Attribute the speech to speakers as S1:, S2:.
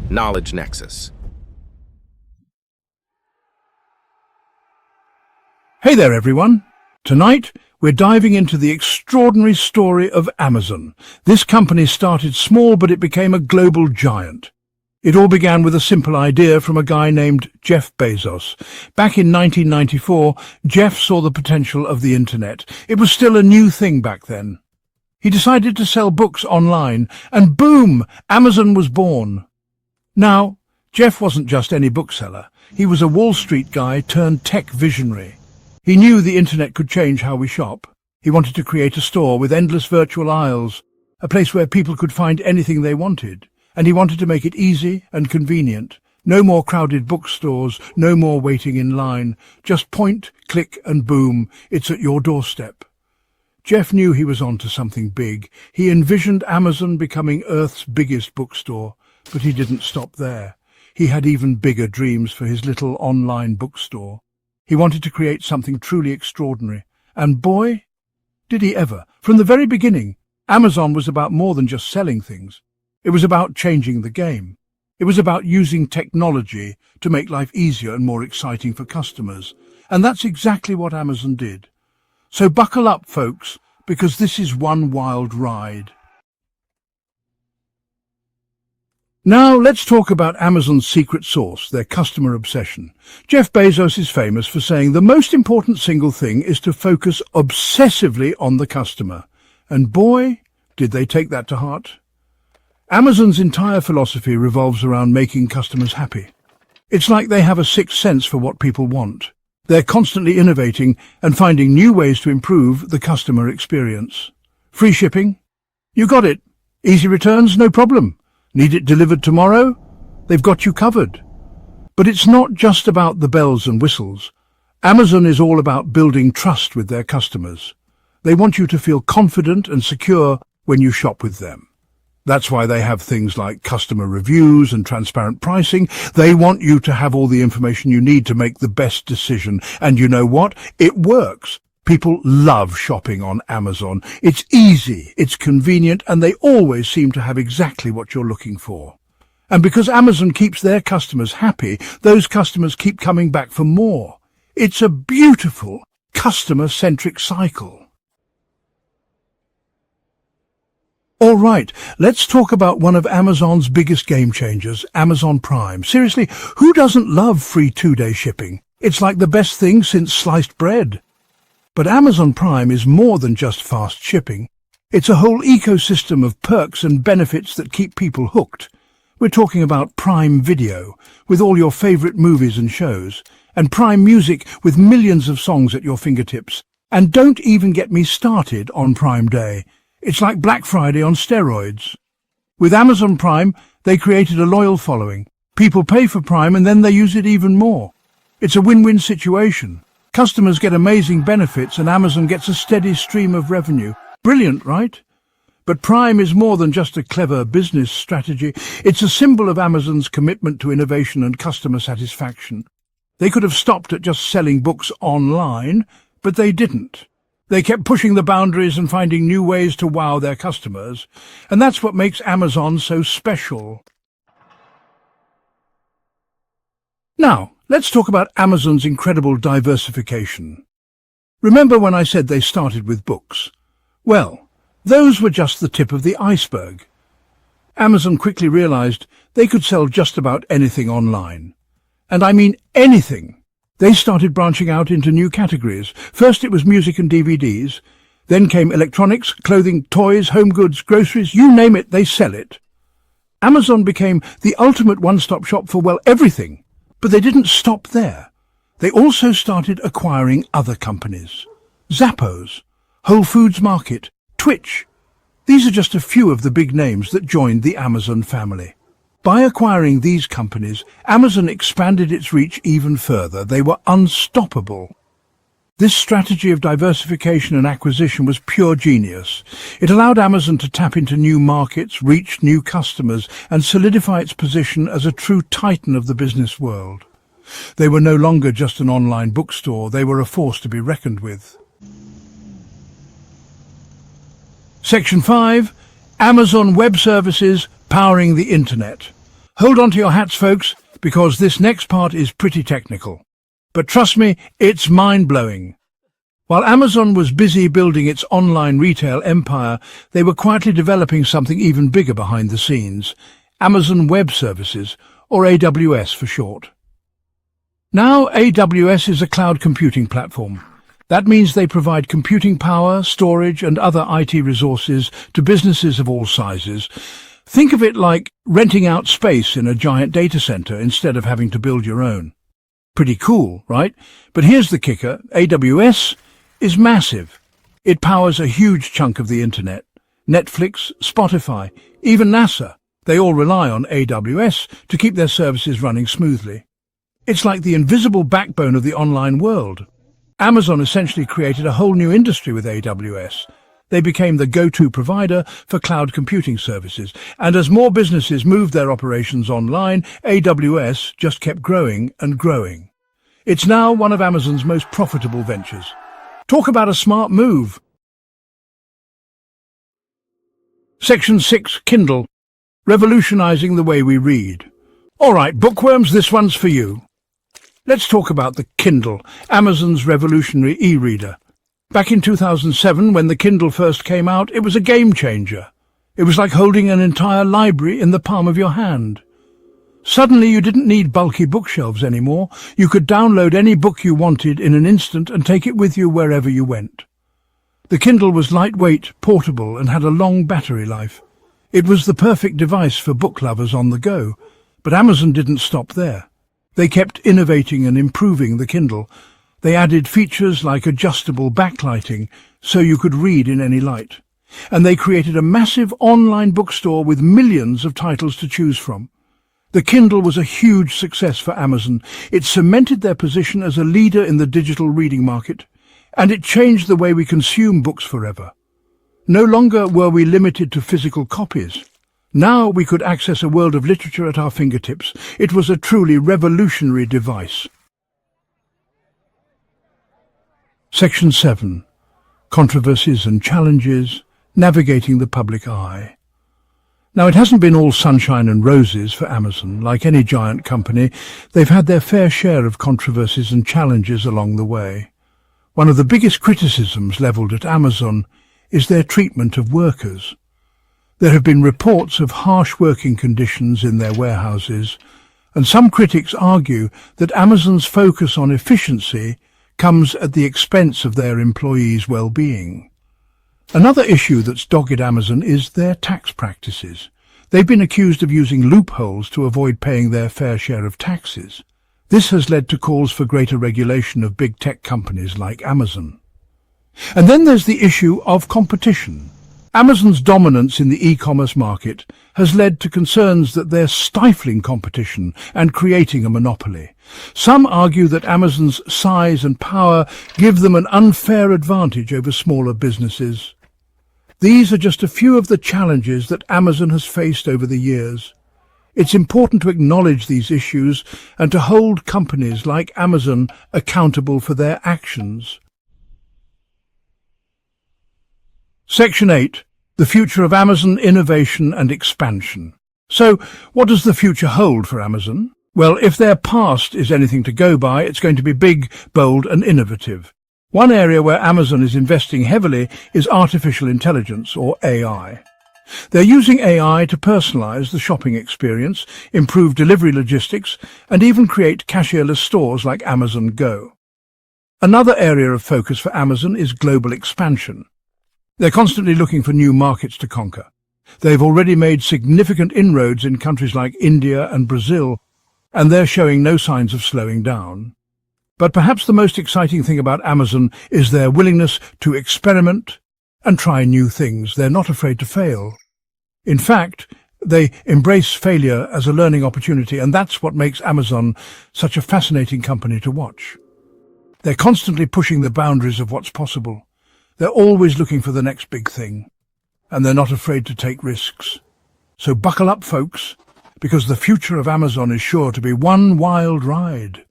S1: Knowledge Nexus.
S2: Hey there, everyone. Tonight, we're diving into the extraordinary story of Amazon. This company started small, but it became a global giant. It all began with a simple idea from a guy named Jeff Bezos. Back in 1994, Jeff saw the potential of the internet. It was still a new thing back then. He decided to sell books online, and boom, Amazon was born. Now, Jeff wasn't just any bookseller. He was a Wall Street guy turned tech visionary. He knew the internet could change how we shop. He wanted to create a store with endless virtual aisles, a place where people could find anything they wanted. And he wanted to make it easy and convenient. No more crowded bookstores, no more waiting in line. Just point, click, and boom, it's at your doorstep. Jeff knew he was on to something big. He envisioned Amazon becoming Earth's biggest bookstore, but he didn't stop there. He had even bigger dreams for his little online bookstore. He wanted to create something truly extraordinary. And boy, did he ever. From the very beginning, Amazon was about more than just selling things. It was about changing the game. It was about using technology to make life easier and more exciting for customers. And that's exactly what Amazon did. So buckle up, folks, because this is one wild ride. Now let's talk about Amazon's secret sauce, their customer obsession. Jeff Bezos is famous for saying the most important single thing is to focus obsessively on the customer. And boy, did they take that to heart. Amazon's entire philosophy revolves around making customers happy. It's like they have a sixth sense for what people want. They're constantly innovating and finding new ways to improve the customer experience. Free shipping? You got it. Easy returns? No problem. Need it delivered tomorrow? They've got you covered. But it's not just about the bells and whistles. Amazon is all about building trust with their customers. They want you to feel confident and secure when you shop with them. That's why they have things like customer reviews and transparent pricing. They want you to have all the information you need to make the best decision. And you know what? It works. People love shopping on Amazon. It's easy, it's convenient, and they always seem to have exactly what you're looking for. And because Amazon keeps their customers happy, those customers keep coming back for more. It's a beautiful, customer-centric cycle. All right, let's talk about one of Amazon's biggest game changers, Amazon Prime. Seriously, who doesn't love free 2-day shipping? It's like the best thing since sliced bread. But Amazon Prime is more than just fast shipping. It's a whole ecosystem of perks and benefits that keep people hooked. We're talking about Prime Video, with all your favorite movies and shows, and Prime Music with millions of songs at your fingertips. And don't even get me started on Prime Day. It's like Black Friday on steroids. With Amazon Prime, they created a loyal following. People pay for Prime and then they use it even more. It's a win-win situation. Customers get amazing benefits and Amazon gets a steady stream of revenue. Brilliant, right? But Prime is more than just a clever business strategy. It's a symbol of Amazon's commitment to innovation and customer satisfaction. They could have stopped at just selling books online, but they didn't. They kept pushing the boundaries and finding new ways to wow their customers, and that's what makes Amazon so special. Now, let's talk about Amazon's incredible diversification. Remember when I said they started with books? Well, those were just the tip of the iceberg. Amazon quickly realized they could sell just about anything online. And I mean anything. They started branching out into new categories. First it was music and DVDs. Then came electronics, clothing, toys, home goods, groceries, you name it, they sell it. Amazon became the ultimate one-stop shop for, well, everything. But they didn't stop there. They also started acquiring other companies. Zappos, Whole Foods Market, Twitch. These are just a few of the big names that joined the Amazon family. By acquiring these companies, Amazon expanded its reach even further. They were unstoppable. This strategy of diversification and acquisition was pure genius. It allowed Amazon to tap into new markets, reach new customers, and solidify its position as a true titan of the business world. They were no longer just an online bookstore. They were a force to be reckoned with. Section 5. Amazon Web Services powering the Internet. Hold on to your hats, folks, because this next part is pretty technical. But trust me, it's mind-blowing. While Amazon was busy building its online retail empire, they were quietly developing something even bigger behind the scenes: Amazon Web Services, or AWS for short. Now, AWS is a cloud computing platform. That means they provide computing power, storage, and other IT resources to businesses of all sizes. Think of it like renting out space in a giant data center instead of having to build your own. Pretty cool, right? But here's the kicker: AWS is massive. It powers a huge chunk of the internet. Netflix, Spotify, even NASA, they all rely on AWS to keep their services running smoothly. It's like the invisible backbone of the online world. Amazon essentially created a whole new industry with AWS. They became the go-to provider for cloud computing services, and as more businesses moved their operations online, AWS just kept growing and growing. It's now one of Amazon's most profitable ventures. Talk about a smart move. Section 6, Kindle. Revolutionizing the way we read. All right, bookworms, this one's for you. Let's talk about the Kindle, Amazon's revolutionary e-reader. Back in 2007, when the Kindle first came out, it was a game changer. It was like holding an entire library in the palm of your hand. Suddenly, you didn't need bulky bookshelves anymore. You could download any book you wanted in an instant and take it with you wherever you went. The Kindle was lightweight, portable, and had a long battery life. It was the perfect device for book lovers on the go. But Amazon didn't stop there. They kept innovating and improving the Kindle. They added features like adjustable backlighting, so you could read in any light. And they created a massive online bookstore with millions of titles to choose from. The Kindle was a huge success for Amazon. It cemented their position as a leader in the digital reading market, and it changed the way we consume books forever. No longer were we limited to physical copies. Now we could access a world of literature at our fingertips. It was a truly revolutionary device. Section 7. Controversies and challenges, navigating the public eye. Now, it hasn't been all sunshine and roses for Amazon. Like any giant company, they've had their fair share of controversies and challenges along the way. One of the biggest criticisms levelled at Amazon is their treatment of workers. There have been reports of harsh working conditions in their warehouses, and some critics argue that Amazon's focus on efficiency comes at the expense of their employees' well-being. Another issue that's dogged Amazon is their tax practices. They've been accused of using loopholes to avoid paying their fair share of taxes. This has led to calls for greater regulation of big tech companies like Amazon. And then there's the issue of competition. Amazon's dominance in the e-commerce market has led to concerns that they're stifling competition and creating a monopoly. Some argue that Amazon's size and power give them an unfair advantage over smaller businesses. These are just a few of the challenges that Amazon has faced over the years. It's important to acknowledge these issues and to hold companies like Amazon accountable for their actions. Section 8. The future of Amazon: innovation and expansion. So, what does the future hold for Amazon? Well, if their past is anything to go by, it's going to be big, bold and innovative. One area where Amazon is investing heavily is artificial intelligence, or AI. They're using AI to personalize the shopping experience, improve delivery logistics, and even create cashierless stores like Amazon Go. Another area of focus for Amazon is global expansion. They're constantly looking for new markets to conquer. They've already made significant inroads in countries like India and Brazil, and they're showing no signs of slowing down. But perhaps the most exciting thing about Amazon is their willingness to experiment and try new things. They're not afraid to fail. In fact, they embrace failure as a learning opportunity, and that's what makes Amazon such a fascinating company to watch. They're constantly pushing the boundaries of what's possible. They're always looking for the next big thing, and they're not afraid to take risks. So buckle up, folks, because the future of Amazon is sure to be one wild ride.